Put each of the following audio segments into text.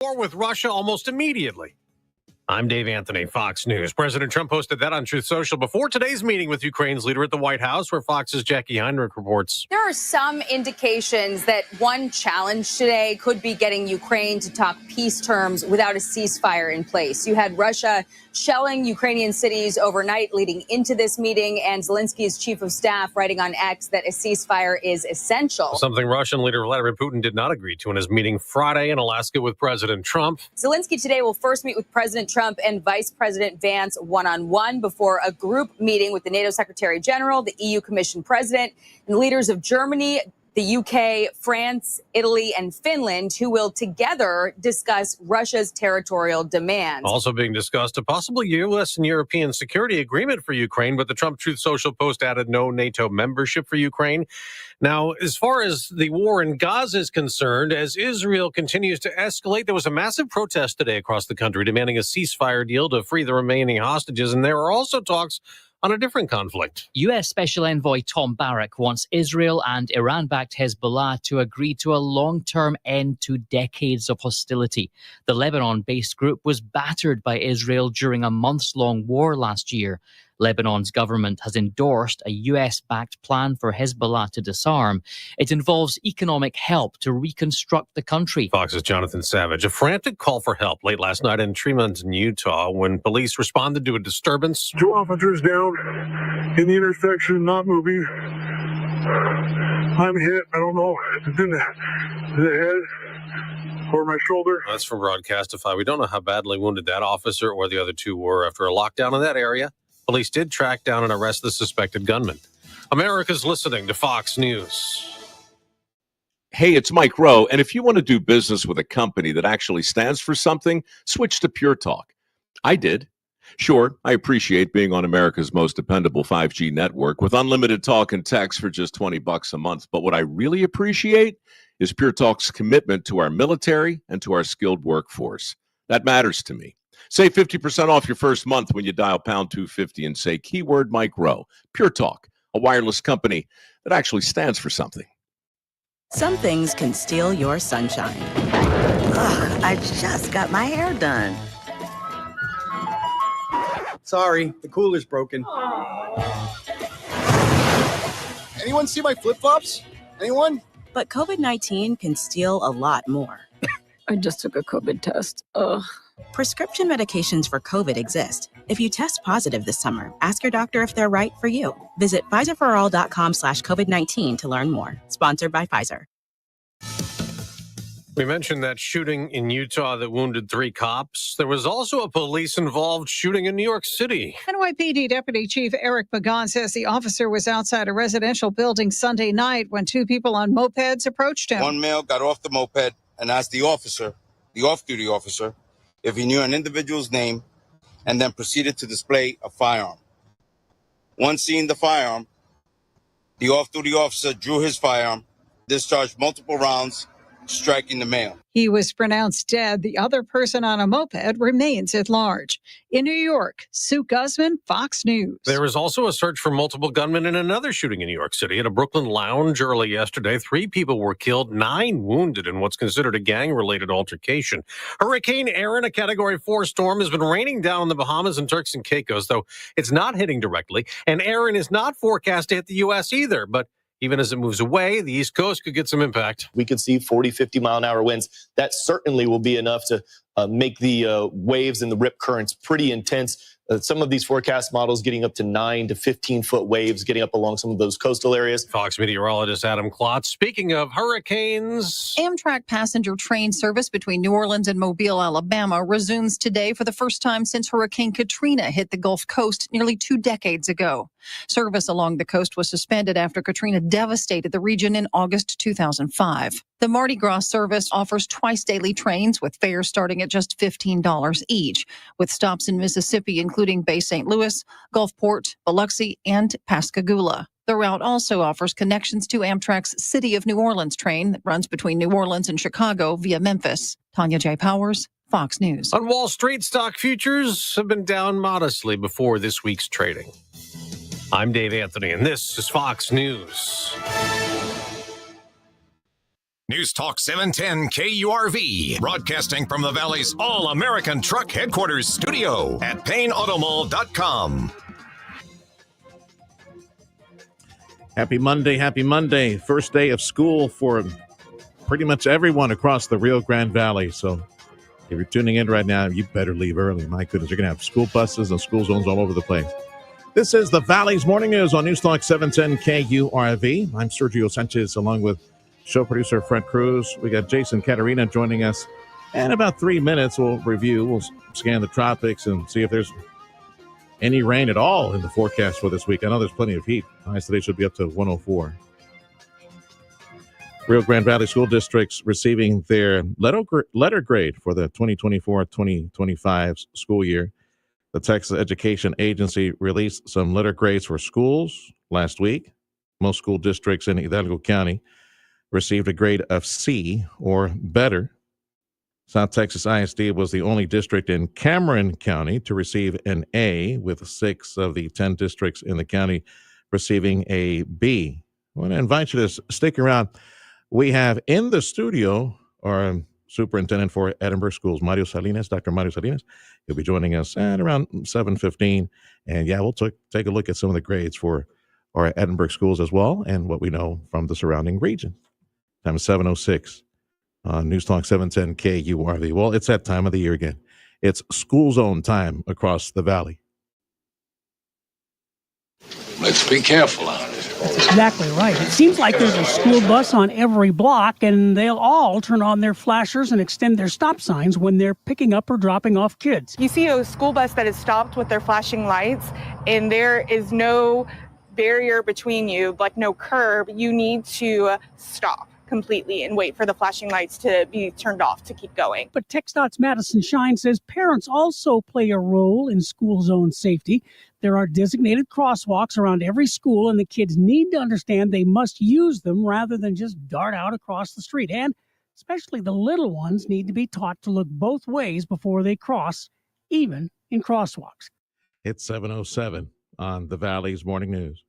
war with Russia almost immediately. I'm Dave Anthony, Fox News. President Trump posted that on Truth Social before today's meeting with Ukraine's leader at the White House, where Fox's Jackie Heinrich reports. There are some indications that one challenge today could be getting Ukraine to talk peace terms without a ceasefire in place. You had Russia shelling Ukrainian cities overnight leading into this meeting, and Zelensky's chief of staff writing on X that a ceasefire is essential. Something Russian leader Vladimir Putin did not agree to in his meeting Friday in Alaska with President Trump. Zelensky today will first meet with President Trump and Vice President Vance one-on-one before a group meeting with the NATO Secretary General, the EU Commission President, and leaders of Germany, the UK, France, Italy, and Finland, who will together discuss Russia's territorial demands. Also being discussed, a possible U.S. and European security agreement for Ukraine, but the Trump Truth Social post added no NATO membership for Ukraine. Now, as far as the war in Gaza is concerned, as Israel continues to escalate, there was a massive protest today across the country demanding a ceasefire deal to free the remaining hostages, and there are also talks on a different conflict. U.S. Special Envoy Tom Barrack wants Israel and Iran-backed Hezbollah to agree to a long-term end to decades of hostility. The Lebanon-based group was battered by Israel during a months-long war last year. Lebanon's government has endorsed a U.S.-backed plan for Hezbollah to disarm. It involves economic help to reconstruct the country. Fox's Jonathan Savage. A frantic call for help late last night in Tremont, Utah, when police responded to a disturbance. 2 officers down in the intersection, not moving. I'm hit. I don't know if it's in the head or my shoulder. That's from Broadcastify. We don't know how badly wounded that officer or the other two were after a lockdown in that area. Police did track down and arrest the suspected gunman. America's listening to Fox News. Hey, it's Mike Rowe, and if you want to do business with a company that actually stands for something, switch to Pure Talk. I did. Sure, I appreciate being on America's most dependable 5G network with unlimited talk and text for just $20 a month. But what I really appreciate is Pure Talk's commitment to our military and to our skilled workforce. That matters to me. Save 50% off your first month when you dial pound 250 and say keyword Mike Rowe. Pure Talk, a wireless company that actually stands for something. Some things can steal your sunshine. Ugh, I just got my hair done. Sorry, the cooler's broken. Anyone see my flip-flops? Anyone? But COVID-19 can steal a lot more. I just took a COVID test. Ugh. Prescription medications for COVID exist. If you test positive this summer, ask your doctor if they're right for you. Visit Pfizerforall.com/COVID-19 to learn more. Sponsored by Pfizer. We mentioned that shooting in Utah that wounded 3 cops. There was also a police-involved shooting in New York City. NYPD Deputy Chief Eric Pagan says the officer was outside a residential building Sunday night when 2 people on mopeds approached him. One male got off the moped and asked the officer, the off-duty officer, if he knew an individual's name, and then proceeded to display a firearm. Once seeing the firearm, the off-duty officer drew his firearm, discharged multiple rounds, striking the male. He was pronounced dead. The other person on a moped remains at large. In New York, Sue Guzman, Fox News. There was also a search for multiple gunmen in another shooting in New York City. At a Brooklyn lounge early yesterday, 3 people were killed, 9 wounded in what's considered a gang-related altercation. Hurricane Erin, a Category 4 storm, has been raining down on the Bahamas and Turks and Caicos, though it's not hitting directly. And Erin is not forecast to hit the U.S. either, but even as it moves away, the East Coast could get some impact. We could see 40, 50-mile-an-hour winds. That certainly will be enough to make the waves and the rip currents pretty intense. Some of these forecast models getting up to 9 to 15-foot waves, getting up along some of those coastal areas. Fox meteorologist Adam Klotz. Speaking of hurricanes, Amtrak passenger train service between New Orleans and Mobile, Alabama resumes today for the first time since Hurricane Katrina hit the Gulf Coast nearly 2 decades ago. Service along the coast was suspended after Katrina devastated the region in August 2005. The Mardi Gras service offers twice daily trains with fares starting at just $15 each, with stops in Mississippi including Bay St. Louis, Gulfport, Biloxi, and Pascagoula. The route also offers connections to Amtrak's City of New Orleans train that runs between New Orleans and Chicago via Memphis. Tanya J. Powers, Fox News. On Wall Street, stock futures have been down modestly before this week's trading. I'm Dave Anthony, and this is Fox News. News Talk 710 KURV, broadcasting from the Valley's all-American truck headquarters studio at PayneAutomall.com. Happy Monday. First day of school for pretty much everyone across the Rio Grande Valley. So if you're tuning in right now, you better leave early. My goodness, you're going to have school buses and school zones all over the place. This is the Valley's Morning News on News Talk 710 KURV. I'm Sergio Sanchez along with show producer Fred Cruz. We got Jason Caterina joining us. In about 3 minutes, we'll scan the tropics and see if there's any rain at all in the forecast for this week. I know there's plenty of heat. Highs today should be up to 104. Rio Grande Valley School Districts receiving their letter grade for the 2024-2025 school year. The Texas Education Agency released some letter grades for schools last week. Most school districts in Hidalgo County received a grade of C or better. South Texas ISD was the only district in Cameron County to receive an A, with 6 of the 10 districts in the county receiving a B. I want to invite you to stick around. We have in the studio our superintendent for Edinburg Schools, Mario Salinas, Dr. Mario Salinas. He'll be joining us at around 7:15. And we'll take a look at some of the grades for our Edinburg schools as well and what we know from the surrounding region. Time is 7:06 on News Talk 710 KURV. Well, it's that time of the year again. It's school zone time across the valley. Let's be careful on it. That's exactly right. It seems like there's a school bus on every block, and they'll all turn on their flashers and extend their stop signs when they're picking up or dropping off kids. You see a school bus that is stopped with their flashing lights, and there is no barrier between you, like no curb. You need to stop completely and wait for the flashing lights to be turned off to keep going. But TxDOT's Madison Shine says parents also play a role in school zone safety. There are designated crosswalks around every school, and the kids need to understand they must use them rather than just dart out across the street. And especially the little ones need to be taught to look both ways before they cross, even in crosswalks. It's 7:07 on the Valley's Morning News.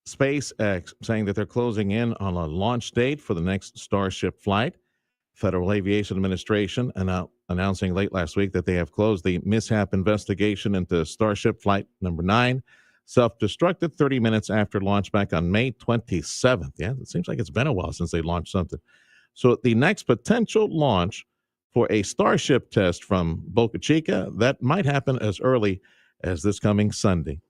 SpaceX saying that they're closing in on a launch date for the next Starship flight. Federal Aviation Administration announcing late last week that they have closed the mishap investigation into Starship Flight number 9, self-destructed 30 minutes after launch back on May 27th. Yeah, it seems like it's been a while since they launched something. So the next potential launch for a Starship test from Boca Chica, that might happen as early as this coming Sunday.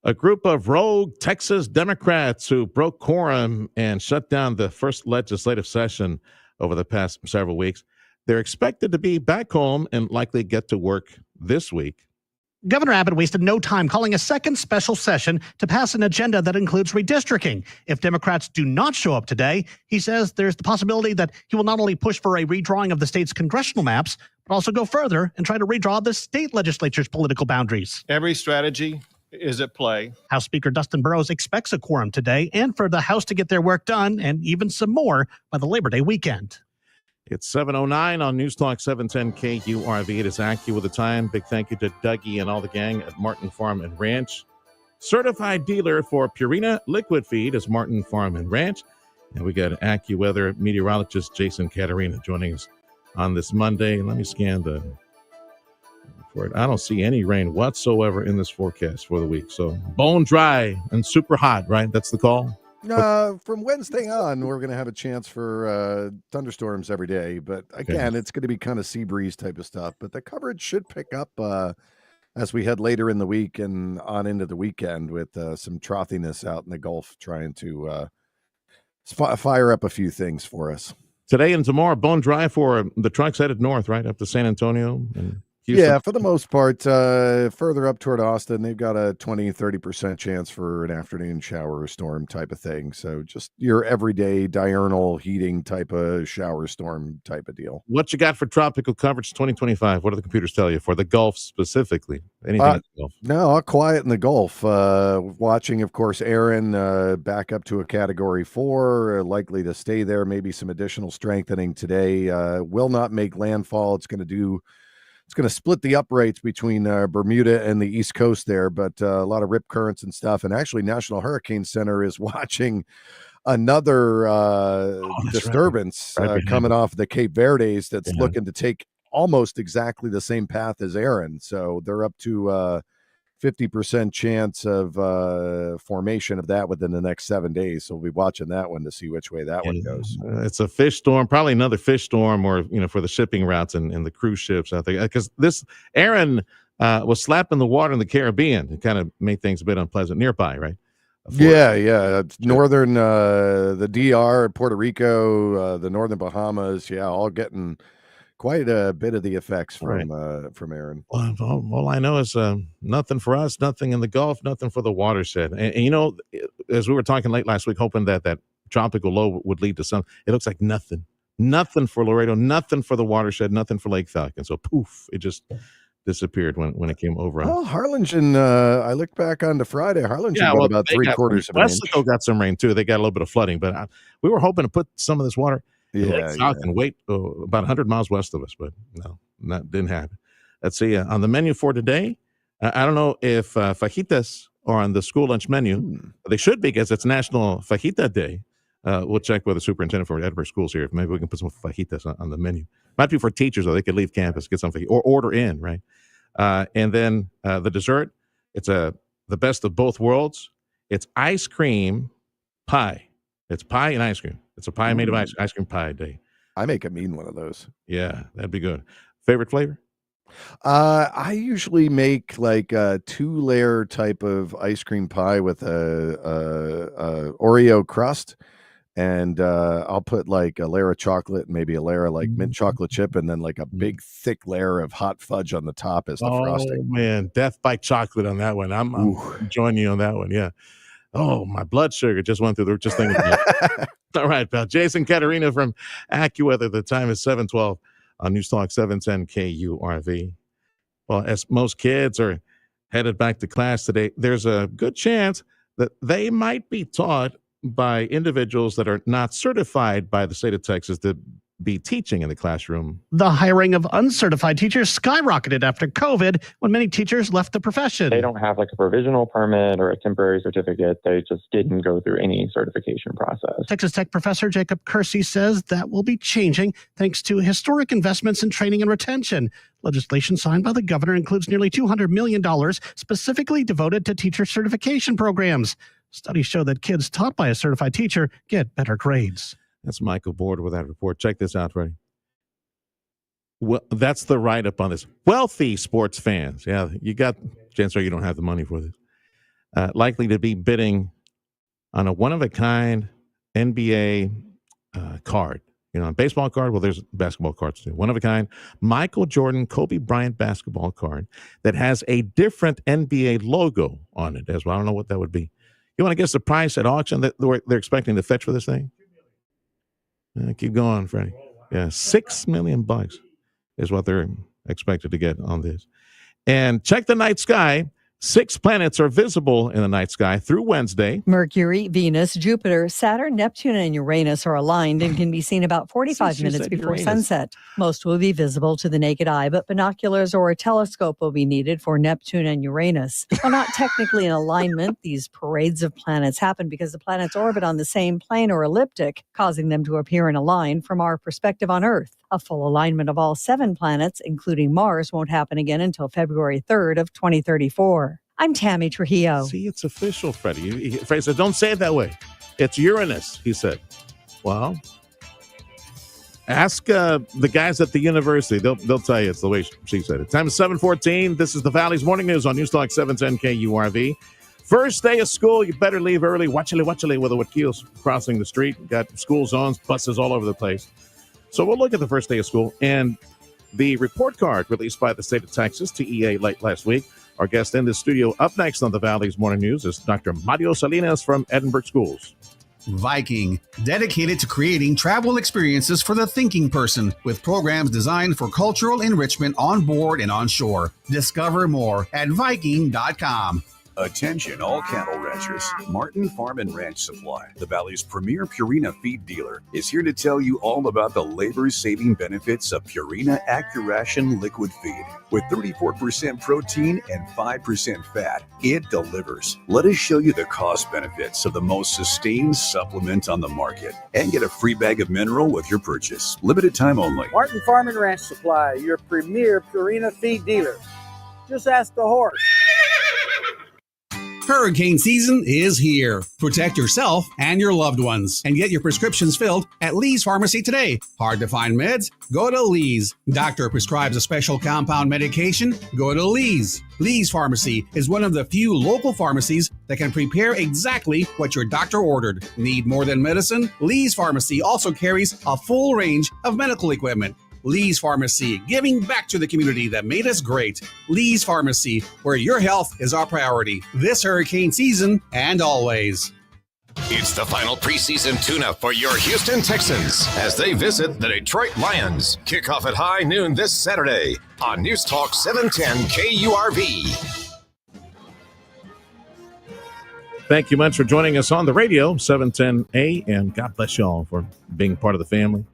A group of rogue Texas Democrats who broke quorum and shut down the first legislative session over the past several weeks, they're expected to be back home and likely get to work this week. Governor Abbott wasted no time calling a second special session to pass an agenda that includes redistricting. If Democrats do not show up today, he says there's the possibility that he will not only push for a redrawing of the state's congressional maps, but also go further and try to redraw the state legislature's political boundaries. Every strategy is at play. House Speaker Dustin Burrows expects a quorum today and for the House to get their work done and even some more by the Labor Day weekend. It's 7:09 on News Talk 710 KURV. It is Accu with the time. Big thank you to Dougie and all the gang at Martin Farm and Ranch. Certified dealer for Purina Liquid Feed is Martin Farm and Ranch. And we got AccuWeather meteorologist Jason Caterina joining us on this Monday. Let me scan the report. I don't see any rain whatsoever in this forecast for the week. So bone dry and super hot, right? That's the call? From Wednesday on, we're going to have a chance for thunderstorms every day. But again, It's going to be kind of sea breeze type of stuff. But the coverage should pick up as we head later in the week and on into the weekend with some frothiness out in the Gulf trying to fire up a few things for us. Today and tomorrow, bone dry for the trucks headed north, right, up to San Antonio and Houston. Yeah, for the most part, further up toward Austin, they've got a 20-30% chance for an afternoon shower or storm type of thing. So just your everyday diurnal heating type of shower storm type of deal. What you got for tropical coverage 2025? What do the computers tell you for the Gulf specifically? Anything in the Gulf? No, all quiet in the Gulf. Watching, of course, Aaron back up to a Category 4, likely to stay there. Maybe some additional strengthening today. Will not make landfall. It's going to split the uprates between Bermuda and the East Coast there, but a lot of rip currents and stuff. And actually, National Hurricane Center is watching another disturbance coming off the Cape Verdes that's Yeah. looking to take almost exactly the same path as Aaron. So they're up to 50% chance of formation of that within the next 7 days. So we'll be watching that one to see which way that one goes. It's a fish storm, probably another fish storm, or for the shipping routes and the cruise ships out there. Because this Aaron was slapping the water in the Caribbean. It kind of made things a bit unpleasant nearby, right? Yeah. It's northern, the DR, Puerto Rico, the northern Bahamas. Yeah, all getting quite a bit of the effects from Aaron. Well, all I know is nothing for us, nothing in the Gulf, nothing for the watershed. And as we were talking late last week, hoping that tropical low would lead to some, it looks like nothing for Laredo, nothing for the watershed, nothing for Lake Falcon. So poof, it just disappeared when it came over. Well, Harlingen, I looked back on to Friday. Harlingen got about 3/4 of an inch. Weslaco got some rain too. They got a little bit of flooding, but we were hoping to put some of this water in Lake Falcon, about 100 miles west of us, but no, that didn't happen. Let's see, on the menu for today, I don't know if fajitas are on the school lunch menu. They should be, because it's National Fajita Day. We'll check with the superintendent for Edinburgh Schools here if maybe we can put some fajitas on the menu. Might be for teachers, though. They could leave campus, get some fajita, or order in, right? And then the dessert, it's the best of both worlds. It's ice cream pie. It's pie and ice cream. It's a pie made of ice cream pie day. I make a mean one of those. Yeah, that'd be good. Favorite flavor? I usually make like a 2-layer type of ice cream pie with a Oreo crust, and I'll put like a layer of chocolate, maybe a layer of like mint chocolate chip, and then like a big thick layer of hot fudge on the top as the frosting. Oh man, death by chocolate on that one. I'm joining you on that one. Yeah. Oh, my blood sugar just went through the just thinking about it. All right, pal. Jason Caterina from AccuWeather. The time is 7:12 on News Talk 710 KURV. Well, as most kids are headed back to class today, there's a good chance that they might be taught by individuals that are not certified by the state of Texas to be teaching in the classroom. The hiring of uncertified teachers skyrocketed after COVID when many teachers left the profession. They don't have like a provisional permit or a temporary certificate. They just didn't go through any certification process. Texas Tech professor Jacob Kersey says that will be changing thanks to historic investments in training and retention. Legislation signed by the governor includes nearly $200 million specifically devoted to teacher certification programs. Studies show that kids taught by a certified teacher get better grades. That's Michael Board with that report. Check this out, Freddie. Well, that's the write-up on this. Wealthy sports fans. Yeah, you got, chances are you don't have the money for this. Likely to be bidding on a one-of-a-kind NBA card. A baseball card. Well, there's basketball cards too. One-of-a-kind Michael Jordan, Kobe Bryant basketball card that has a different NBA logo on it as well. I don't know what that would be. You want to guess the price at auction that they're expecting to fetch for this thing? Keep going, Freddie. Yeah, $6 million is what they're expected to get on this. And check the night sky. 6 planets are visible in the night sky through Wednesday. Mercury, Venus, Jupiter, Saturn, Neptune, and Uranus are aligned and can be seen about 45 minutes before Uranus. sunset. Most will be visible to the naked eye, but binoculars or a telescope will be needed for Neptune and Uranus. While not technically in alignment, these parades of planets happen because the planets orbit on the same plane or elliptic, causing them to appear in a line from our perspective on Earth. A full alignment of all 7 planets, including Mars, won't happen again until February 3rd of 2034. I'm Tammy Trujillo. See, it's official, Freddie. Freddie said, don't say it that way. It's Uranus, he said. Well, ask the guys at the university. They'll tell you it's the way she said it. Time is 7:14. This is the Valley's Morning News on News Talk 710 KURV. First day of school, you better leave early. Watchily with the Wakiles crossing the street. Got school zones, buses all over the place. So we'll look at the first day of school and the report card released by the state of Texas, TEA, late last week. Our guest in the studio up next on the Valley's Morning News is Dr. Mario Salinas from Edinburgh Schools. Viking, dedicated to creating travel experiences for the thinking person with programs designed for cultural enrichment on board and on shore. Discover more at Viking.com. Attention all cattle ranchers. ranchers. Martin Farm and Ranch Supply, the Valley's premier Purina feed dealer, is here to tell you all about the labor-saving benefits of Purina AccuRation liquid feed. With 34% protein and 5% fat, it delivers. Let us show you the cost benefits of the most sustained supplement on the market and get a free bag of mineral with your purchase. Limited time only. Martin Farm and Ranch Supply, your premier Purina feed dealer. Just ask the horse. Hurricane season is here. Protect yourself and your loved ones and get your prescriptions filled at Lee's Pharmacy today. Hard to find meds? Go to Lee's. Doctor prescribes a special compound medication? Go to Lee's. Lee's Pharmacy is one of the few local pharmacies that can prepare exactly what your doctor ordered. Need more than medicine? Lee's Pharmacy also carries a full range of medical equipment. Lee's Pharmacy, giving back to the community that made us great. Lee's Pharmacy, where your health is our priority this hurricane season and always. It's the final preseason tune-up for your Houston Texans as they visit the Detroit Lions. Kickoff at high noon this Saturday on News Talk 710 KURV. Thank you much for joining us on the radio, 710 AM. God bless y'all for being part of the family.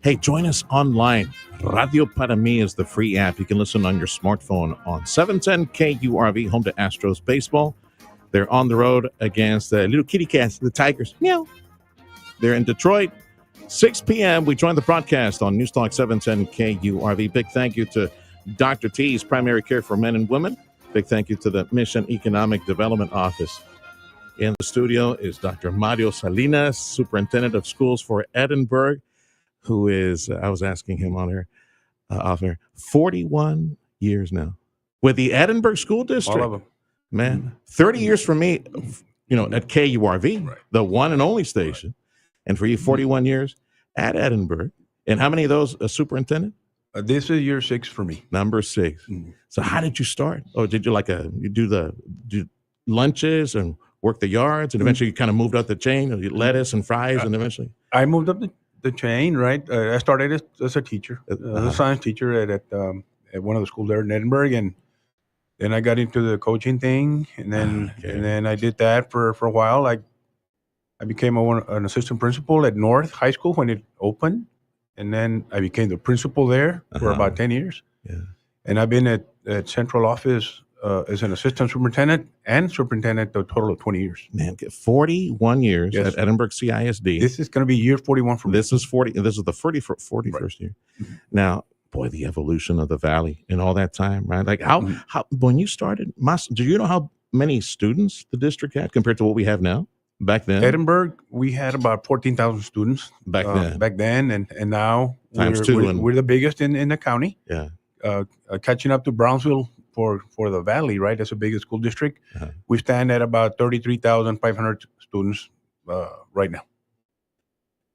Hey, join us online. Radio Para Mi is the free app. You can listen on your smartphone on 710 KURV, home to Astros baseball. They're on the road against the little kitty cats, the Tigers. Meow. They're in Detroit. 6 p.m. We join the broadcast on News Talk 710 KURV. Big thank you to Dr. T's Primary Care for Men and Women. Big thank you to the Mission Economic Development Office. In the studio is Dr. Mario Salinas, Superintendent of Schools for Edinburg, who is, I was asking him on here, off air, 41 years now with the Edinburg School District. All of them. Man, 30 years for me, at KURV, right, the one and only station. And for you, 41 years at Edinburg. And how many of those a superintendent? This is year 6 for me. Number 6. Mm-hmm. So how did you start? Oh, did you do lunches and work the yards, and eventually you kind of moved up the chain, lettuce and fries, and eventually? I moved up the chain, right? I started as a teacher, as a science teacher at one of the schools there in Edinburgh, and then I got into the coaching thing, and then I did that for a while. I became an assistant principal at North High School when it opened, and then I became the principal there for about 10 years. Yeah. And I've been at central office as an assistant superintendent and superintendent a total of 20 years. Man, 41 years at Edinburgh CISD. This is going to be year 41 for me. This is the 41st year. Mm-hmm. Now, boy, the evolution of the Valley in all that time, right? Like how when you started, do you know how many students the district had compared to what we have now? Back then, Edinburg, we had about 14,000 students back then, and now we're the biggest in the county. Yeah, catching up to Brownsville for the Valley, right? That's the biggest school district. Uh-huh. We stand at about 33,500 students right now.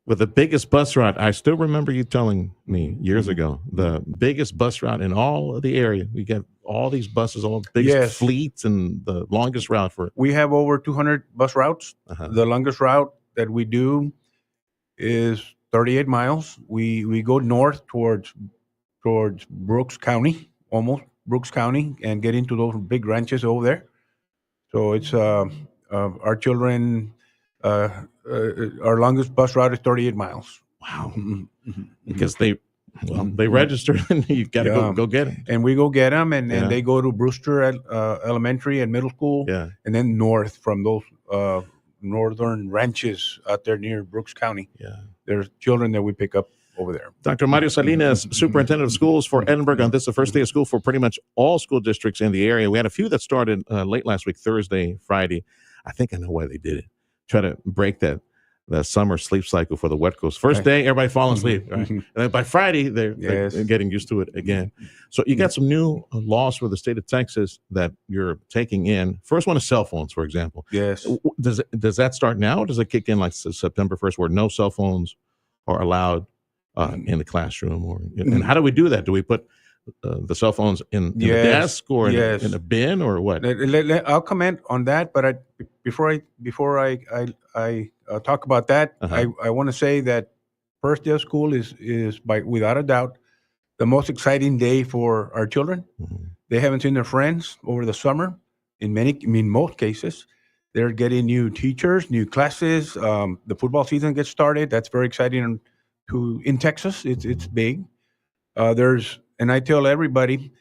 With the biggest bus route, I still remember you telling me years ago, the biggest bus route in all of the area. We get all these buses, all the biggest fleets, and the longest route for it. We have over 200 bus routes. Uh-huh. The longest route that we do is 38 miles. We go north towards Brooks County, almost Brooks County, and get into those big ranches over there. So it's our children. Our longest bus route is 38 miles. Wow. Mm-hmm. Because they register and you've got to go get them. And we go get them, and they go to Brewster Elementary and Middle School, and then north from those northern ranches out there near Brooks County. Yeah. There's children that we pick up over there. Dr. Mario Salinas, Superintendent of Schools for Edinburgh. On this, the first day of school for pretty much all school districts in the area. We had a few that started late last week, Thursday, Friday. I think I know why they did it. Try to break that summer sleep cycle for the West Coast. First day, everybody falling asleep. Right? And then by Friday, they're getting used to it again. So you got some new laws for the state of Texas that you're taking in. First one is cell phones, for example. Yes. Does that start now, or does it kick in like September 1st, where no cell phones are allowed in the classroom? And how do we do that? Do we put the cell phones in the desk or in a bin, or what? I'll comment on that, but before I talk about that, I want to say that first day of school is without a doubt the most exciting day for our children. Mm-hmm. They haven't seen their friends over the summer in most cases. They're getting new teachers, new classes. The football season gets started. That's very exciting. In Texas, it's big. And I tell everybody,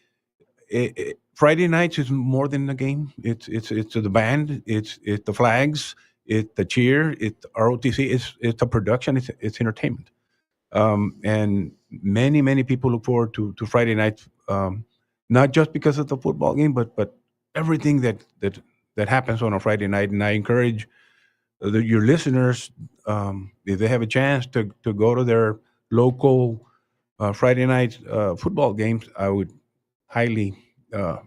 Friday nights is more than a game. It's the band, it's the flags, it's the cheer, it's ROTC, it's a production, it's entertainment. And many people look forward to Friday nights, not just because of the football game, but everything that happens on a Friday night. And I encourage your listeners, if they have a chance to go to their local Friday night football games, I would highly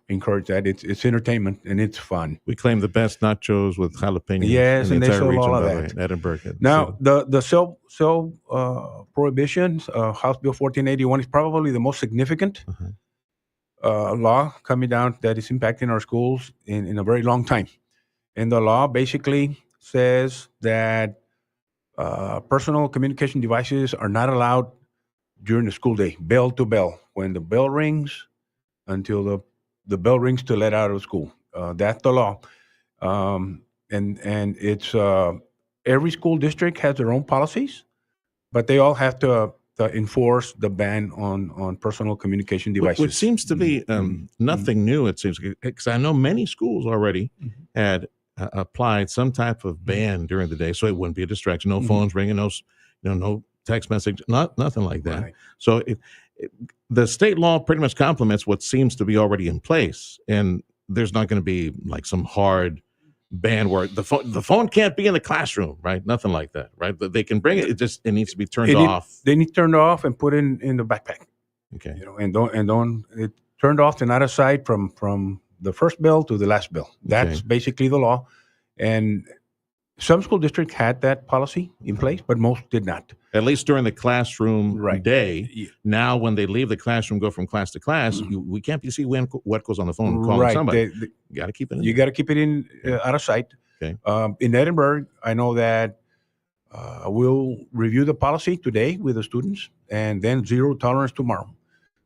encourage that. It's entertainment and it's fun. We claim the best nachos with jalapenos. Yes, in and the they entire sell region, all of by the that. way, in Edinburgh. Now, the cell prohibition, House Bill 1481, is probably the most significant law coming down that is impacting our schools in a very long time. And the law basically says that personal communication devices are not allowed during the school day, bell to bell. When the bell rings, until the bell rings to let out of school. That's the law. And it's every school district has their own policies, but they all have to enforce the ban on personal communication devices. Which seems to be nothing new, it seems, because I know many schools already had applied some type of ban during the day, so it wouldn't be a distraction. No phones ringing, no text message, nothing like that. Right. So the state law pretty much complements what seems to be already in place, and there's not going to be like some hard ban where the phone can't be in the classroom, right? Nothing like that, right? But they can bring it. It needs to be turned off. They need turned off and put in the backpack. Okay. And don't it turned off and out of sight from the first bell to the last bell. That's basically the law. And some school districts had that policy in place, but most did not. At least during the classroom day. Now, when they leave the classroom, go from class to class, we can't see what goes on the phone and calling somebody. You got to keep it in. You got to keep it in out of sight. Okay. In Edinburgh, I know that we'll review the policy today with the students, and then zero tolerance tomorrow.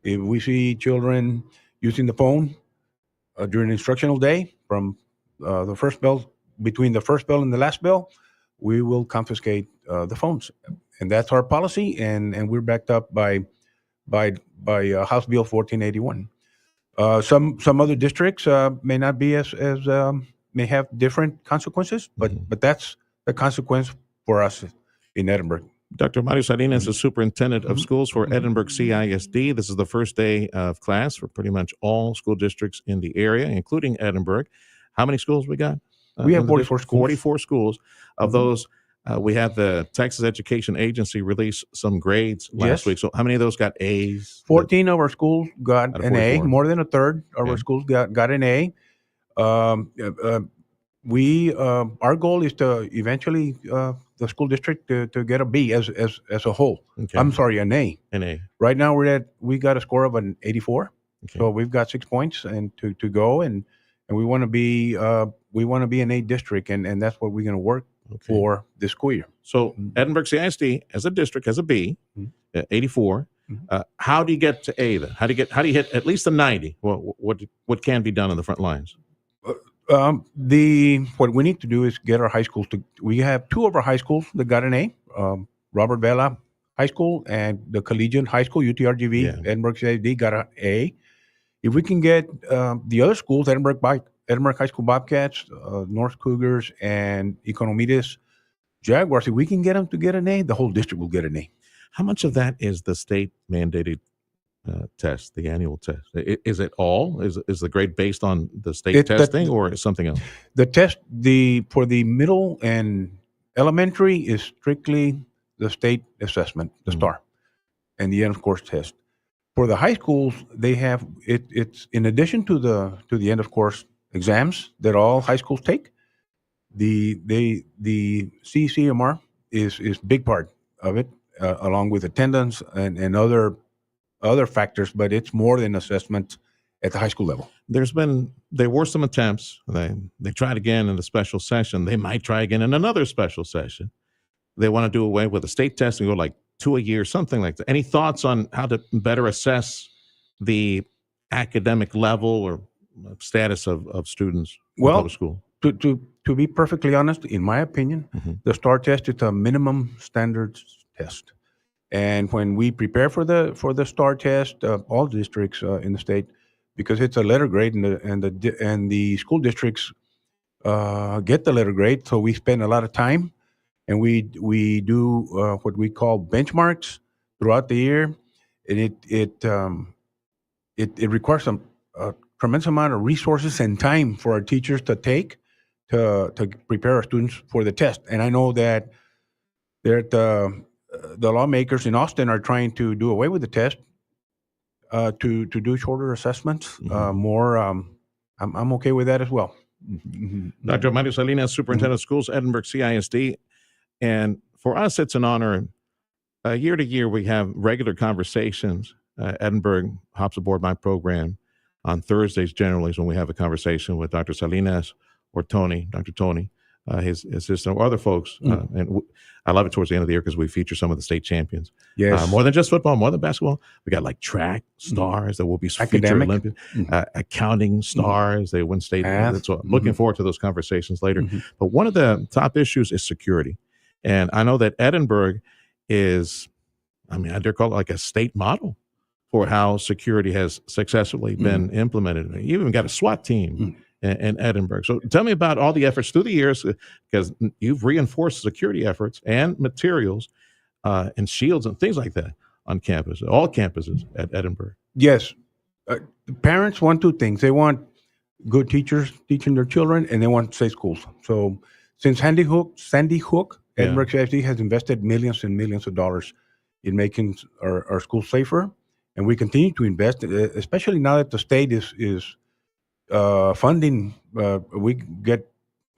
If we see children using the phone during instructional day from the first bell, between the first bell and the last bell, we will confiscate the phones. And that's our policy, and we're backed up by House Bill 1481. Some other districts may not be as may have different consequences, but that's the consequence for us in Edinburgh. Dr. Mario Salinas is the superintendent of schools for Edinburgh CISD. This is the first day of class for pretty much all school districts in the area, including Edinburgh. How many schools we got? We have 44 schools. 44 schools. Of those, we had the Texas Education Agency release some grades last week. So how many of those got A's? 14 of our schools got an A. More than a third of our schools got an A. Our goal is to eventually the school district to get a B as a whole. Okay. I'm sorry, an A. An A. Right now we got a score of an 84. Okay. So we've got 6 points and to go, and we want to be an A district, and that's what we're going to work for this school year. So Edinburgh CISD as a district has a B, 84. How do you get to A then? How do you hit at least a 90? What can be done on the front lines? What we need to do is get our high schools to. We have 2 of our high schools that got an A, Robert Vela High School and the Collegiate High School, UTRGV. Edinburgh CISD got an A. If we can get the other schools, Edinburgh High School Bobcats, North Cougars, and Economides Jaguars, if we can get them to get an A, the whole district will get an A. How much of that is the state mandated test, the annual test? Is it all? Is the grade based on the state testing or is something else? The test for the middle and elementary is strictly the state assessment, the STAR, and the end of course test. For the high schools, they have it's in addition to the end of course exams that all high schools take. The CCMR is big part of it, along with attendance and other factors, but it's more than assessment at the high school level. There were some attempts. They tried again in the special session. They might try again in another special session. They want to do away with the state test and go like 2 a year, something like that. Any thoughts on how to better assess the academic level or status of students in public school? To be perfectly honest, in my opinion, the STAR test is a minimum standards test. And when we prepare for the STAR test, all districts in the state, because it's a letter grade, and the school districts get the letter grade, so we spend a lot of time, and we do what we call benchmarks throughout the year, and it requires a tremendous amount of resources and time for our teachers to take to prepare our students for the test. And I know that the lawmakers in Austin are trying to do away with the test to do shorter assessments. More, I'm okay with that as well. Dr. Mario Salinas, Superintendent of Schools, Edinburg CISD. And for us, it's an honor. Year to year, we have regular conversations. Edinburg hops aboard my program on Thursdays, generally, is when we have a conversation with Dr. Salinas or Tony, Dr. Tony, his assistant, or other folks. I love it towards the end of the year because we feature some of the state champions. Yes. More than just football, more than basketball. We got like track stars that will be featured Olympic, accounting stars. They win state. So looking forward to those conversations later. But one of the top issues is security. And I know that Edinburg is, I dare call it like a state model for how security has successfully been implemented. You even got a SWAT team in Edinburg. So tell me about all the efforts through the years, because you've reinforced security efforts and materials and shields and things like that on campus, all campuses at Edinburg. Yes. Parents want two things. They want good teachers teaching their children, and they want safe schools. So since Sandy Hook, Edinburg CISD has invested millions and millions of dollars in making our schools safer. And we continue to invest, especially now that the state is funding. We get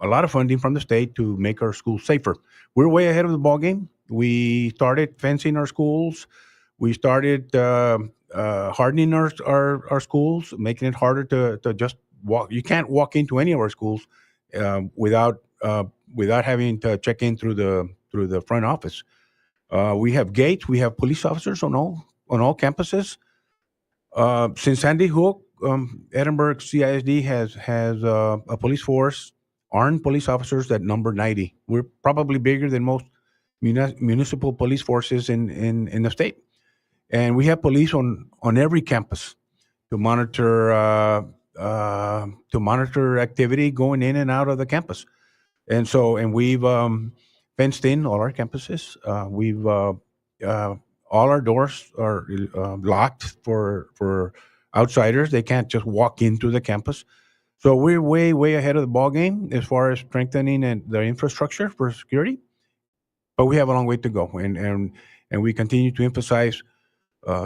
a lot of funding from the state to make our schools safer. We're way ahead of the ballgame. We started fencing our schools. We started hardening our schools, making it harder to just walk. You can't walk into any of our schools without having to check in through the front office. We have gates. We have police officers on all campuses. Since Sandy Hook, Edinburg CISD has a police force, armed police officers that number 90. We're probably bigger than most municipal police forces in the state. And we have police on every campus to monitor activity going in and out of the campus. And we've fenced in all our campuses. All our doors are locked for outsiders. They can't just walk into the campus. So we're way, way ahead of the ballgame as far as strengthening the infrastructure for security. But we have a long way to go, and we continue to emphasize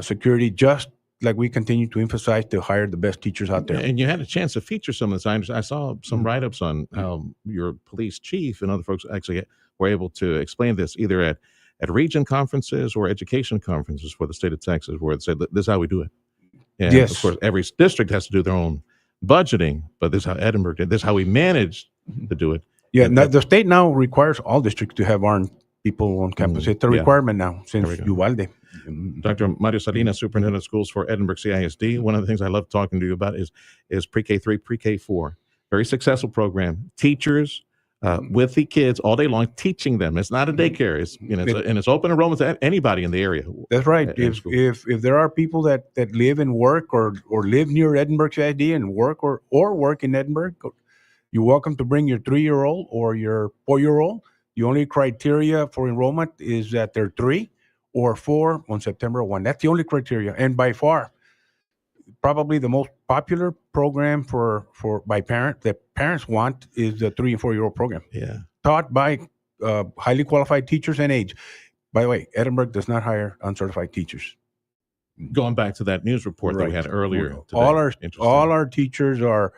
security, just like we continue to emphasize to hire the best teachers out there. And you had a chance to feature some of this. I saw some write-ups on how your police chief and other folks actually were able to explain this either at region conferences or education conferences for the state of Texas, where they said, this is how we do it. And yes. Of course, every district has to do their own budgeting, but this is how Edinburgh did. This is how we managed to do it. Yeah, the state now requires all districts to have armed people on campus. It's a requirement now since Uvalde. Dr. Mario Salinas, Superintendent of Schools for Edinburg CISD. One of the things I love talking to you about is Pre-K3, Pre-K4. Very successful program. Teachers with the kids all day long, teaching them. It's not a daycare. It's open enrollment to anybody in the area. That's right. If there are people that live and work or live near Edinburg CISD and work or work in Edinburgh, you're welcome to bring your 3-year-old or your 4-year-old. The only criteria for enrollment is that they're 3 or 4 on September 1. That's the only criteria. And by far, probably the most popular program by parents that parents want is the 3 and 4-year-old program. Yeah. Taught by highly qualified teachers and aides. By the way, Edinburgh does not hire uncertified teachers. Going back to that news report that we had earlier today. All our teachers are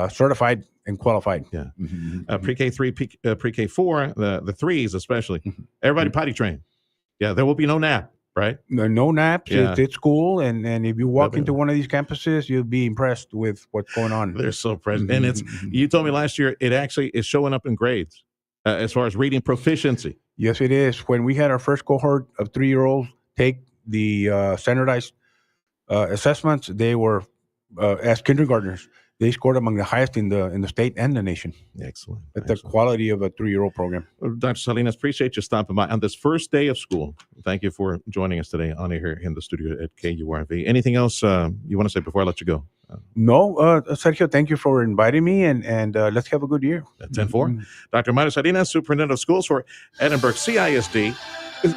certified and qualified. Yeah. Pre-K3, Pre-K4, the threes especially. Everybody potty trained. Yeah, there will be no nap, right? No naps. Yeah. It's school, and if you walk into one of these campuses, you'll be impressed with what's going on. They're so present. And you told me last year, it actually is showing up in grades as far as reading proficiency. Yes, it is. When we had our first cohort of 3-year-olds take the standardized assessments, they were as kindergartners. they scored among the highest in the state and the nation. Excellent. At the quality of a 3-year-old program. Well, Dr. Salinas, appreciate you stopping by on this first day of school. Thank you for joining us today on here in the studio at KURV. Anything else you want to say before I let you go? No, Sergio, thank you for inviting me, and let's have a good year. At 10-4. Dr. Mario Salinas, Superintendent of Schools for Edinburg CISD.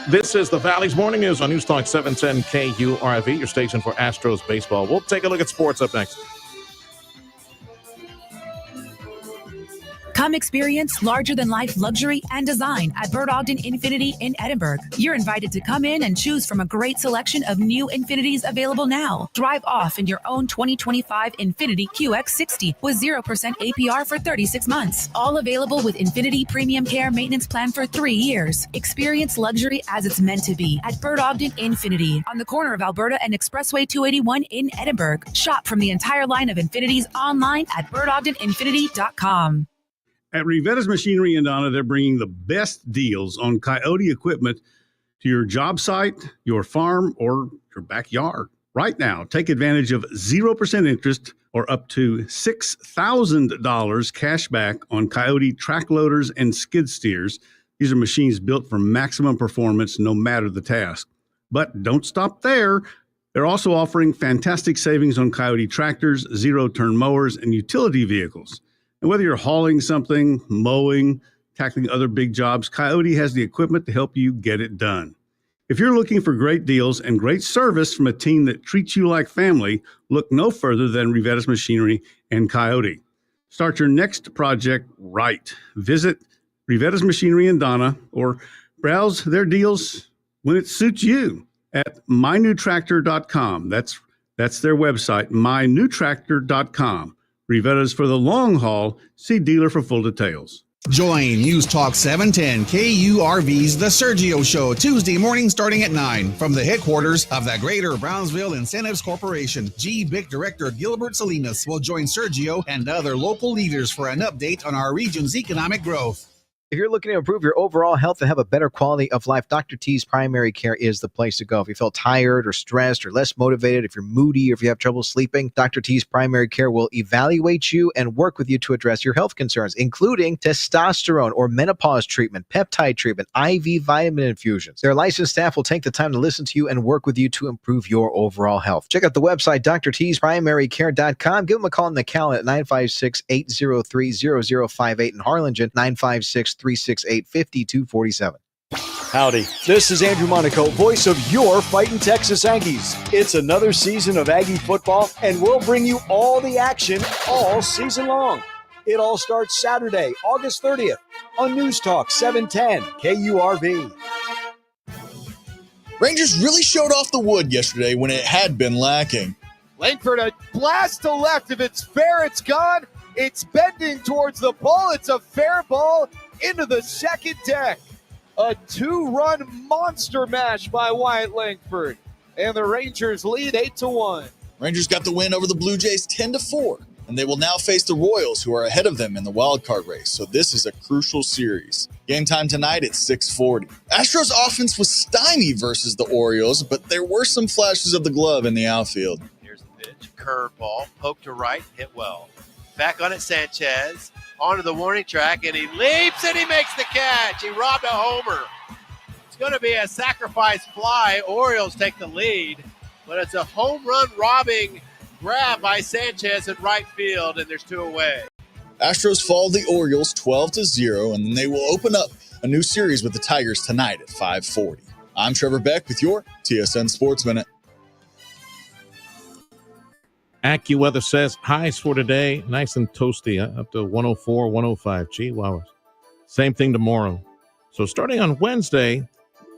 This is the Valley's Morning News on News Talk 710 KURV, your station for Astros baseball. We'll take a look at sports up next. Come experience larger-than-life luxury and design at Bird Ogden Infiniti in Edinburg. You're invited to come in and choose from a great selection of new Infinitis available now. Drive off in your own 2025 Infiniti QX60 with 0% APR for 36 months. All available with Infiniti Premium Care Maintenance Plan for 3 years. Experience luxury as it's meant to be at Bird Ogden Infiniti on the corner of Alberta and Expressway 281 in Edinburg. Shop from the entire line of Infinitis online at birdogdeninfinity.com. At Rivetta's Machinery in Donna, they're bringing the best deals on Coyote equipment to your job site, your farm, or your backyard. Right now, take advantage of 0% interest or up to $6,000 cash back on Coyote track loaders and skid steers. These are machines built for maximum performance no matter the task. But don't stop there. They're also offering fantastic savings on Coyote tractors, zero-turn mowers, and utility vehicles. And whether you're hauling something, mowing, tackling other big jobs, Coyote has the equipment to help you get it done. If you're looking for great deals and great service from a team that treats you like family, look no further than Rivetta's Machinery and Coyote. Start your next project right. Visit Rivetta's Machinery in Donna or browse their deals when it suits you at mynewtractor.com. That's their website, mynewtractor.com. Rivetta's for the long haul. See dealer for full details. Join News Talk 710 KURV's The Sergio Show, Tuesday morning starting at 9 from the headquarters of the Greater Brownsville Incentives Corporation. GBIC Director Gilbert Salinas will join Sergio and other local leaders for an update on our region's economic growth. If you're looking to improve your overall health and have a better quality of life, Dr. T's Primary Care is the place to go. If you feel tired or stressed or less motivated, if you're moody or if you have trouble sleeping, Dr. T's Primary Care will evaluate you and work with you to address your health concerns, including testosterone or menopause treatment, peptide treatment, IV vitamin infusions. Their licensed staff will take the time to listen to you and work with you to improve your overall health. Check out the website, drtsprimarycare.com. Give them a call on the Cal at 956-803-0058 in Harlingen, 956-368-5247. Howdy, this is Andrew Monaco, voice of your Fightin' Texas Aggies. It's another season of Aggie football, and we'll bring you all the action all season long. It all starts Saturday, August 30th on News Talk 710 KURV. Rangers really showed off the wood yesterday when it had been lacking. Langford, a blast to left. If it's fair, it's gone. It's bending towards the ball. It's a fair ball into the second deck. A 2-run monster mash by Wyatt Langford. And the Rangers lead 8-1. Rangers got the win over the Blue Jays 10-4. And they will now face the Royals, who are ahead of them in the wild card race. So this is a crucial series. Game time tonight at 6:40. Astros offense was stymied versus the Orioles, but there were some flashes of the glove in the outfield. Here's the pitch. Curveball. Poke to right. Hit well. Back on it, Sanchez. Onto the warning track, and he leaps, and he makes the catch. He robbed a homer. It's going to be a sacrifice fly. Orioles take the lead, but it's a home run robbing grab by Sanchez in right field, and there's 2 away. Astros fall the Orioles 12-0, and they will open up a new series with the Tigers tonight at 5:40. I'm Trevor Beck with your TSN Sports Minute. AccuWeather says highs for today, nice and toasty, up to 104, 105. Gee, wow. Same thing tomorrow. So starting on Wednesday,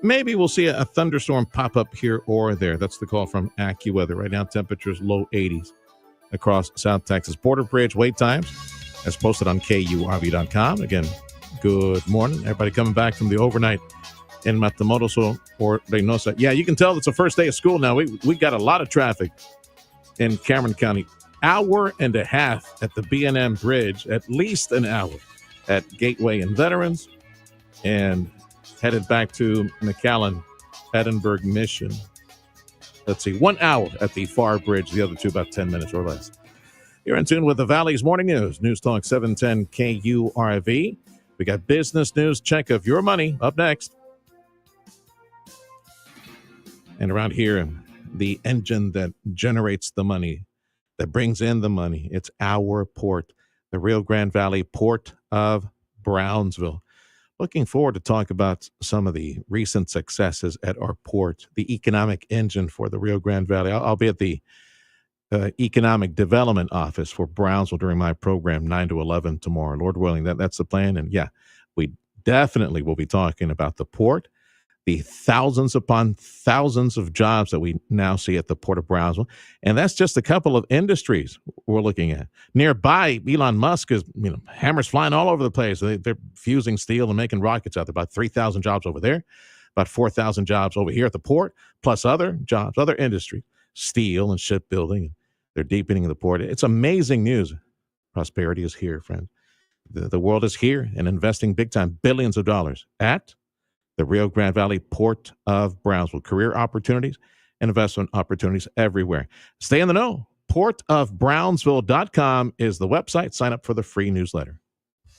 maybe we'll see a thunderstorm pop up here or there. That's the call from AccuWeather. Right now, temperatures low 80s across South Texas. Border Bridge wait times as posted on KURV.com. Again, good morning. Everybody coming back from the overnight in Matamoros or Reynosa. Yeah, you can tell it's the first day of school now. We got a lot of traffic in Cameron County. Hour and a half at the B&M Bridge, at least an hour at Gateway and Veterans, and headed back to McAllen, Edinburgh Mission. Let's see, 1 hour at the Far Bridge, the other two about 10 minutes or less. You're in tune with the Valley's Morning News. News Talk 710 KURV. We got business news check of your money up next. And around here, the engine that generates the money, that brings in the money, it's our port, the Rio Grande Valley Port of Brownsville. Looking forward to talk about some of the recent successes at our port, the economic engine for the Rio Grande Valley. I'll be at the Economic Development Office for Brownsville during my program, 9 to 11 tomorrow. Lord willing, that's the plan. And yeah, we definitely will be talking about the port, the thousands upon thousands of jobs that we now see at the Port of Brownsville. And that's just a couple of industries we're looking at. Nearby, Elon Musk is, hammers flying all over the place. They're fusing steel and making rockets out there. About 3,000 jobs over there, about 4,000 jobs over here at the port, plus other jobs, other industries, steel and shipbuilding. They're deepening the port. It's amazing news. Prosperity is here, friend. The world is here and investing big time, billions of dollars at the Rio Grande Valley Port of Brownsville. Career opportunities and investment opportunities everywhere. Stay in the know. portofbrownsville.com is the website. Sign up for the free newsletter.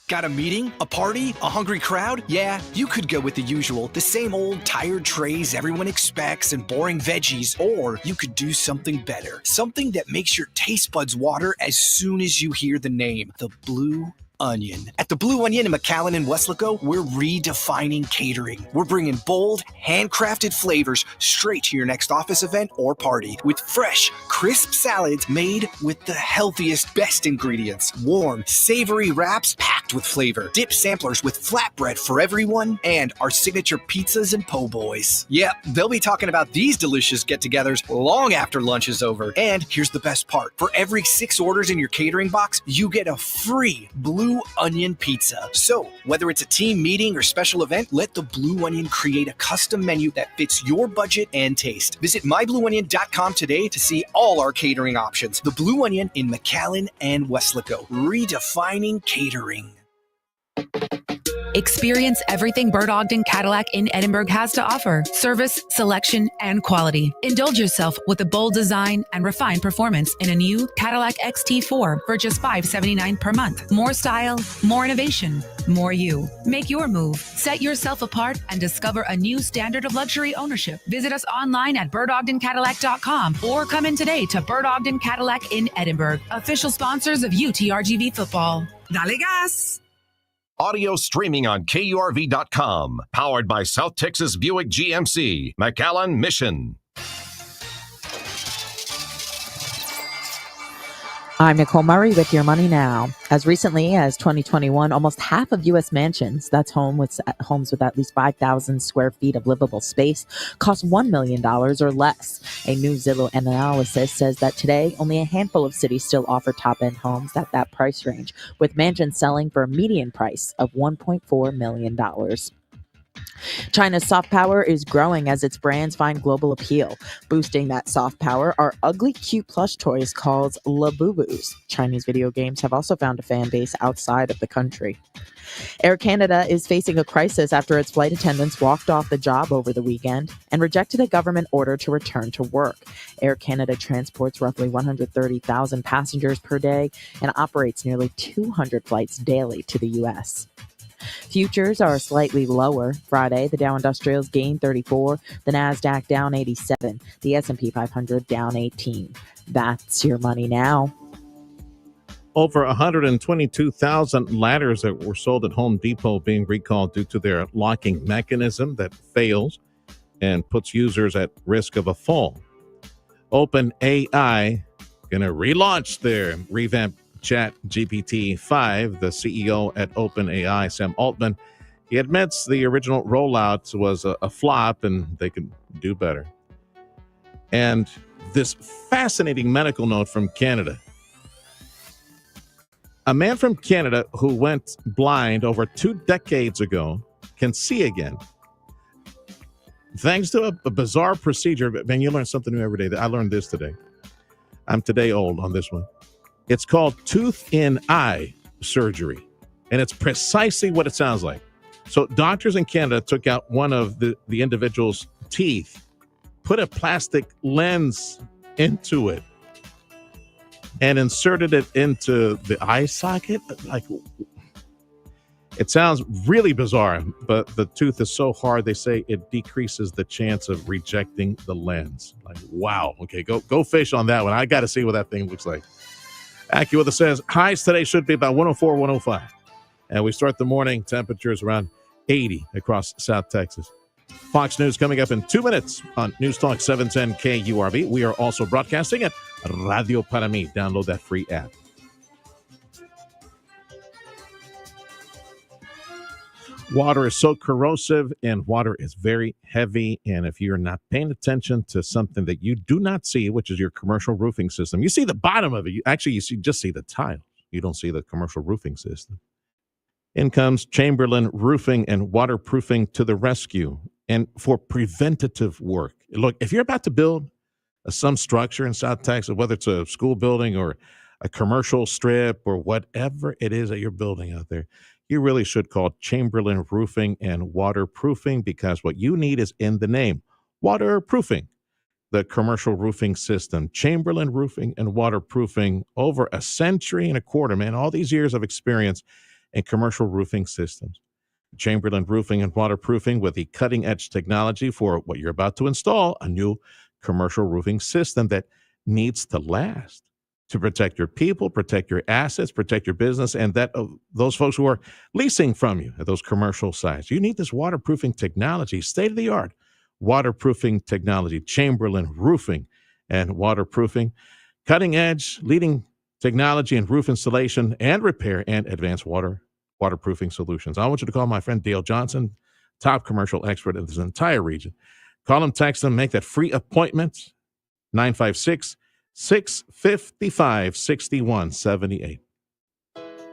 Got a meeting? A party? A hungry crowd? Yeah, you could go with the usual, the same old tired trays everyone expects and boring veggies, or you could do something better. Something that makes your taste buds water as soon as you hear the name, the Blue Onion. At the Blue Onion in McAllen and Weslaco, we're redefining catering. We're bringing bold, handcrafted flavors straight to your next office event or party with fresh, crisp salads made with the healthiest, best ingredients. Warm, savory wraps packed with flavor. Dip samplers with flatbread for everyone, and our signature pizzas and po' boys. Yep, they'll be talking about these delicious get-togethers long after lunch is over. And here's the best part. For every 6 orders in your catering box, you get a free Blue Onion pizza. So, whether it's a team meeting or special event, let the Blue Onion create a custom menu that fits your budget and taste. Visit myblueonion.com today to see all our catering options. The Blue Onion in McAllen and Weslaco, redefining catering. Experience everything Bert Ogden Cadillac in Edinburgh has to offer. Service, selection, and quality. Indulge yourself with a bold design and refined performance in a new Cadillac XT4 for just $579 per month. More style, more innovation, more you. Make your move. Set yourself apart and discover a new standard of luxury ownership. Visit us online at BertOgdenCadillac.com or come in today to Bert Ogden Cadillac in Edinburgh. Official sponsors of UTRGV football. Dale gas! Audio streaming on KURV.com. Powered by South Texas Buick GMC. McAllen Mission. I'm Nicole Murray with Your Money Now. As recently as 2021, almost half of U.S. mansions, that's homes with at least 5,000 square feet of livable space, cost $1 million or less. A new Zillow analysis says that today, only a handful of cities still offer top-end homes at that price range, with mansions selling for a median price of $1.4 million. China's soft power is growing as its brands find global appeal. Boosting that soft power are ugly, cute plush toys called Labubus. Chinese video games have also found a fan base outside of the country. Air Canada is facing a crisis after its flight attendants walked off the job over the weekend and rejected a government order to return to work. Air Canada transports roughly 130,000 passengers per day and operates nearly 200 flights daily to the U.S. Futures are slightly lower. Friday, the Dow Industrials gained 34, the Nasdaq down 87, the S&P 500 down 18. That's Your Money Now. Over 122,000 ladders that were sold at Home Depot being recalled due to their locking mechanism that fails and puts users at risk of a fall. OpenAI going to relaunch their revamped ChatGPT-5. The CEO at OpenAI, Sam Altman, he admits the original rollout was a flop and they could do better. And this fascinating medical note from Canada. A man from Canada who went blind over 2 decades ago can see again. Thanks to a bizarre procedure. Man, you learn something new every day. I learned this today. I'm today old on this one. It's called tooth-in-eye surgery, and it's precisely what it sounds like. So doctors in Canada took out one of the individual's teeth, put a plastic lens into it, and inserted it into the eye socket. Like, it sounds really bizarre, but the tooth is so hard, they say it decreases the chance of rejecting the lens. Like, wow. Okay, go fish on that one. I got to see what that thing looks like. AccuWeather says highs today should be about 104, 105. And we start the morning temperatures around 80 across South Texas. Fox News coming up in 2 minutes on News Talk 710 KURV. We are also broadcasting at Radio Para Mí. Download that free app. Water is so corrosive and water is very heavy. And if you're not paying attention to something that you do not see, which is your commercial roofing system, you see the bottom of it. You just see the tile. You don't see the commercial roofing system. In comes Chamberlain Roofing and Waterproofing to the rescue. And for preventative work, look, if you're about to build some structure in South Texas, whether it's a school building or a commercial strip or whatever it is that you're building out there, you really should call Chamberlain Roofing and Waterproofing, because what you need is in the name, waterproofing. The commercial roofing system, Chamberlain Roofing and Waterproofing, over a century and a quarter, man, all these years of experience in commercial roofing systems. Chamberlain Roofing and Waterproofing with the cutting-edge technology for what you're about to install, a new commercial roofing system that needs to last, to protect your people, protect your assets, protect your business, and that of those folks who are leasing from you at those commercial sites. You need this waterproofing technology, state-of-the-art waterproofing technology, Chamberlain Roofing and Waterproofing, cutting-edge, leading technology in roof installation and repair and advanced waterproofing solutions. I want you to call my friend Dale Johnson, top commercial expert in this entire region. Call him, text him, make that free appointment, 956-655-6178.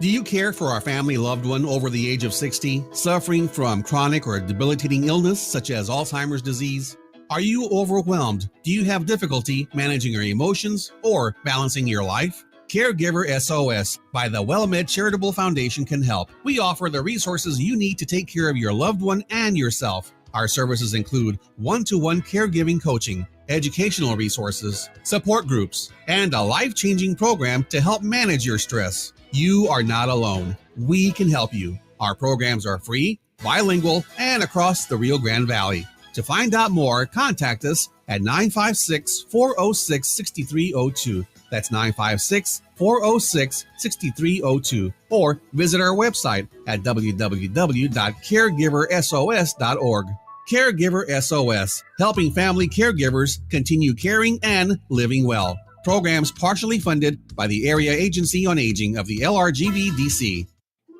Do you care for a family loved one over the age of 60, suffering from chronic or debilitating illness such as Alzheimer's disease? Are you overwhelmed? Do you have difficulty managing your emotions or balancing your life? Caregiver SOS by the WellMed Charitable Foundation can help. We offer the resources you need to take care of your loved one and yourself. Our services include one-to-one caregiving coaching, educational resources, support groups, and a life-changing program to help manage your stress. You are not alone. We can help you. Our programs are free, bilingual, and across the Rio Grande Valley. To find out more, contact us at 956-406-6302. That's 956-406-6302. Or visit our website at www.caregiversos.org. Caregiver SOS, helping family caregivers continue caring and living well. Programs partially funded by the Area Agency on Aging of the LRGV DC.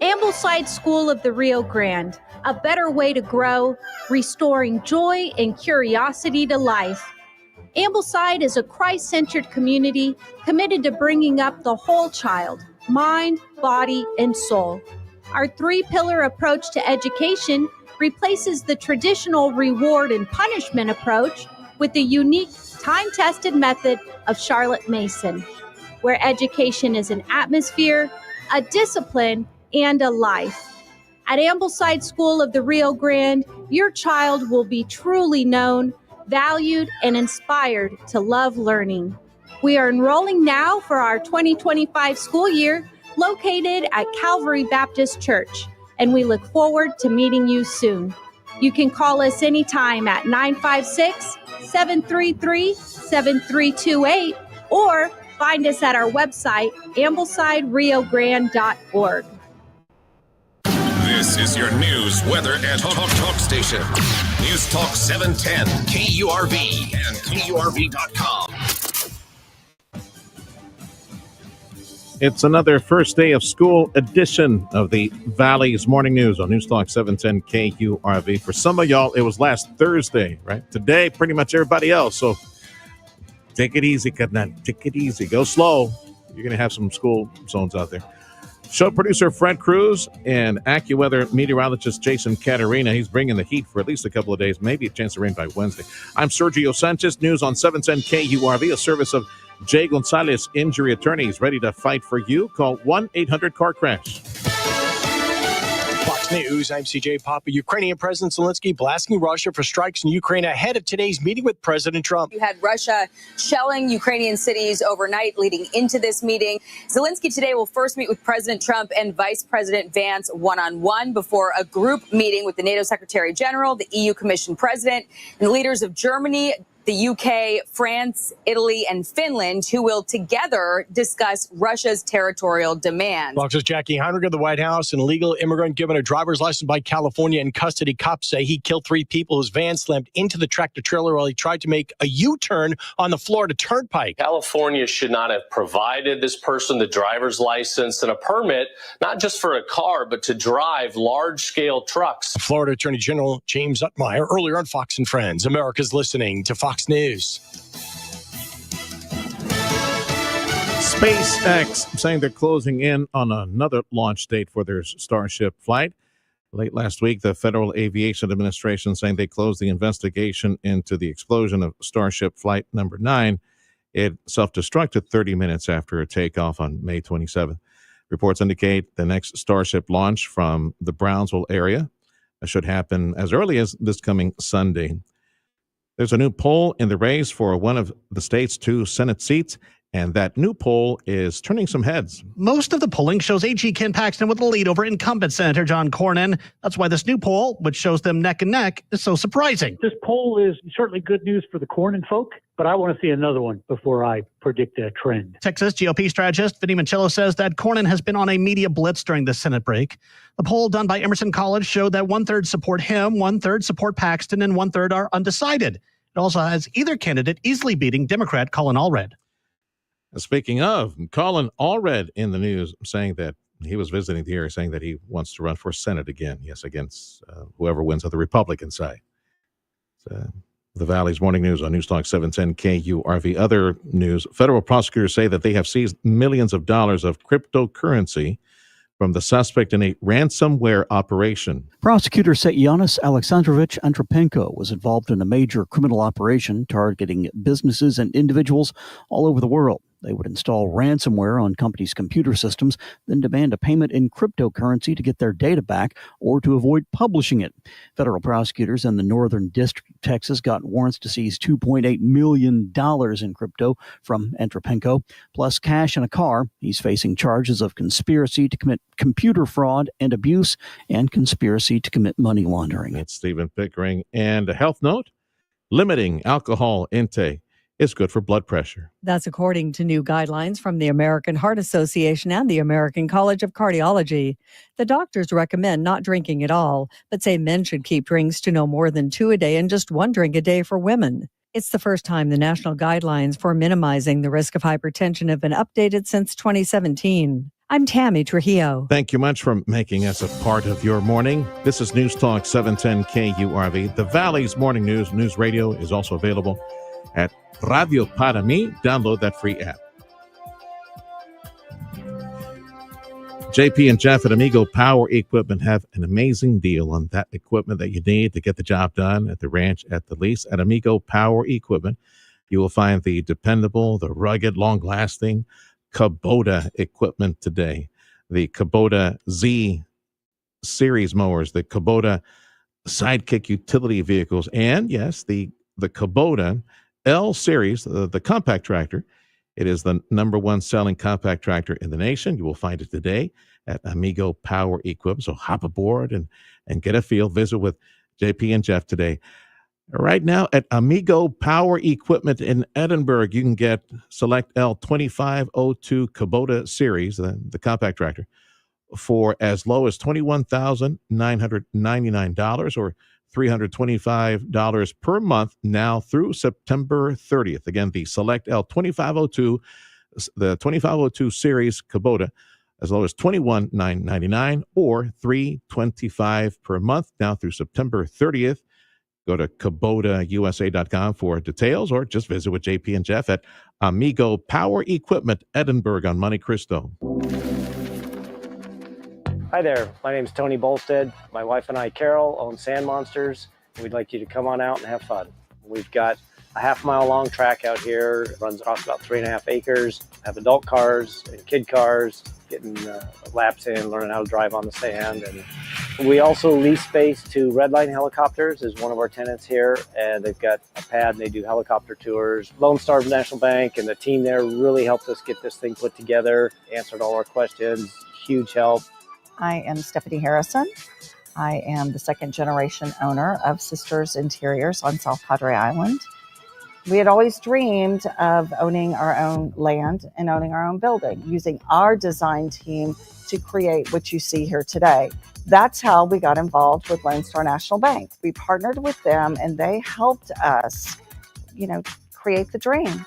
Ambleside School of the Rio Grande, a better way to grow, restoring joy and curiosity to life. Ambleside is a Christ-centered community committed to bringing up the whole child, mind, body, and soul. Our three-pillar approach to education replaces the traditional reward and punishment approach with the unique, time-tested method of Charlotte Mason, where education is an atmosphere, a discipline, and a life. At Ambleside School of the Rio Grande, your child will be truly known, valued, and inspired to love learning. We are enrolling now for our 2025 school year, located at Calvary Baptist Church, and we look forward to meeting you soon. You can call us anytime at 956-733-7328 or find us at our website, AmblesideRioGrande.org. This is your news, weather, and talk station. News Talk 710, KURV, and KURV.com. It's another first day of school edition of the Valley's Morning News on News Talk 710 KURV. For some of y'all, it was last Thursday, right? Today, pretty much everybody else. So take it easy, Carnal. Take it easy. Go slow. You're going to have some school zones out there. Show producer Fred Cruz and AccuWeather meteorologist Jason Caterina. He's bringing the heat for at least a couple of days, maybe a chance of rain by Wednesday. I'm Sergio Sanchez. News on 710 KURV, a service of Jay Gonzalez Injury Attorneys, ready to fight for you. Call 1-800-CAR-CRASH. Fox News, I'm CJ Papa. Ukrainian President Zelensky blasting Russia for strikes in Ukraine ahead of today's meeting with President Trump. You had Russia shelling Ukrainian cities overnight leading into this meeting. Zelensky today will first meet with President Trump and Vice President Vance one-on-one before a group meeting with the NATO Secretary General, the EU Commission President, and leaders of Germany, the UK, France, Italy, and Finland, who will together discuss Russia's territorial demands. Fox's Jackie Heinrich of the White House, an illegal immigrant given a driver's license by California in custody. Cops say he killed 3 people. His van slammed into the tractor trailer while he tried to make a U-turn on the Florida Turnpike. California should not have provided this person the driver's license and a permit, not just for a car, but to drive large-scale trucks. Florida Attorney General James Utmeyer earlier on Fox and Friends. America's listening to Fox News. SpaceX saying they're closing in on another launch date for their Starship flight. Late last week, the Federal Aviation Administration saying they closed the investigation into the explosion of Starship Flight number 9. It self-destructed 30 minutes after a takeoff on May 27th. Reports indicate the next Starship launch from the Brownsville area should happen as early as this coming Sunday. There's a new poll in the race for one of the state's 2 Senate seats, and that new poll is turning some heads. Most of the polling shows AG Ken Paxton with the lead over incumbent Senator John Cornyn. That's why this new poll, which shows them neck and neck, is so surprising. This poll is certainly good news for the Cornyn folk, but I want to see another one before I predict a trend. Texas GOP strategist Vinny Mancello says that Cornyn has been on a media blitz during the Senate break. The poll done by Emerson College showed that 1/3 support him, 1/3 support Paxton, and 1/3 are undecided. It also has either candidate easily beating Democrat Colin Allred. Speaking of, Colin Allred in the news saying that he was visiting the area, saying that he wants to run for Senate again. Yes, against whoever wins on the Republican side. The Valley's Morning News on News Talk 710 KURV. Other news, federal prosecutors say that they have seized millions of dollars of cryptocurrency from the suspect in a ransomware operation. Prosecutors say Yanis Alexandrovich Antrophenko was involved in a major criminal operation targeting businesses and individuals all over the world. They would install ransomware on companies' computer systems, then demand a payment in cryptocurrency to get their data back or to avoid publishing it. Federal prosecutors in the Northern District of Texas got warrants to seize $2.8 million in crypto from Antrophenko, plus cash and a car. He's facing charges of conspiracy to commit computer fraud and abuse and conspiracy to commit money laundering. That's Stephen Pickering. And a health note, limiting alcohol intake is good for blood pressure. That's according to new guidelines from the American Heart Association and the American College of Cardiology. The doctors recommend not drinking at all, but say men should keep drinks to no more than 2 a day and just 1 drink a day for women. It's the first time the national guidelines for minimizing the risk of hypertension have been updated since 2017. I'm Tammy Trujillo. Thank you much for making us a part of your morning. This is News Talk 710 KURV. The Valley's Morning News Radio is also available at Radio Para Mi. Download that free app. JP and Jeff at Amigo Power Equipment have an amazing deal on that equipment that you need to get the job done at the ranch, at the lease. At Amigo Power Equipment, you will find the dependable, the rugged, long-lasting Kubota equipment today. The Kubota Z series mowers, the Kubota Sidekick utility vehicles, and yes, the Kubota L series, the compact tractor. It is the #1 selling compact tractor in the nation. You will find it today at Amigo Power Equipment. So hop aboard and get a feel. Visit with JP and Jeff today. Right now at Amigo Power Equipment in Edinburgh, you can get select L2502 Kubota series, the compact tractor, for as low as $21,999 or $325 per month now through September 30th. Again, the select L2502, the 2502 series Kubota, as low as $21,999 or $325 per month now through September 30th. Go to KubotaUSA.com for details or just visit with JP and Jeff at Amigo Power Equipment, Edinburgh on Monte Cristo. Hi there, my name is Tony Bolstead. My wife and I, Carol, own Sand Monsters. We'd like you to come on out and have fun. We've got a half-mile long track out here. It runs across about 3.5 acres. Have adult cars and kid cars, getting laps in, learning how to drive on the sand. And We also lease space to Redline Helicopters is one of our tenants here, and they've got a pad and they do helicopter tours. Lone Star National Bank and the team there really helped us get this thing put together, answered all our questions, huge help. I am Stephanie Harrison. I am the second generation owner of Sisters Interiors on South Padre Island. We had always dreamed of owning our own land and owning our own building, using our design team to create what you see here today. That's how we got involved with Lone Star National Bank. We partnered with them and they helped us, create the dream.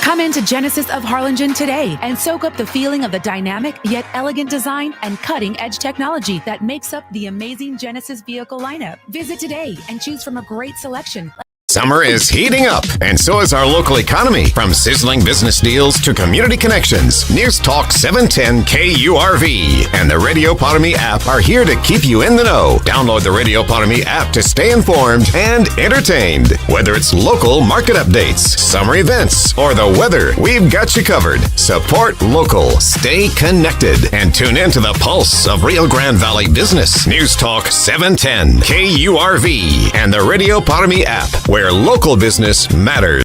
Come into Genesis of Harlingen today and soak up the feeling of the dynamic yet elegant design and cutting-edge technology that makes up the amazing Genesis vehicle lineup. Visit today and choose from a great selection. Summer is heating up, and so is our local economy. From sizzling business deals to community connections, News Talk 710 KURV and the Radio Potami app are here to keep you in the know. Download the Radio Potami app to stay informed and entertained. Whether it's local market updates, summer events, or the weather, we've got you covered. Support local, stay connected, and tune in to the pulse of Rio Grande Valley business. News Talk 710 KURV and the Radio Potami app, where local business matters.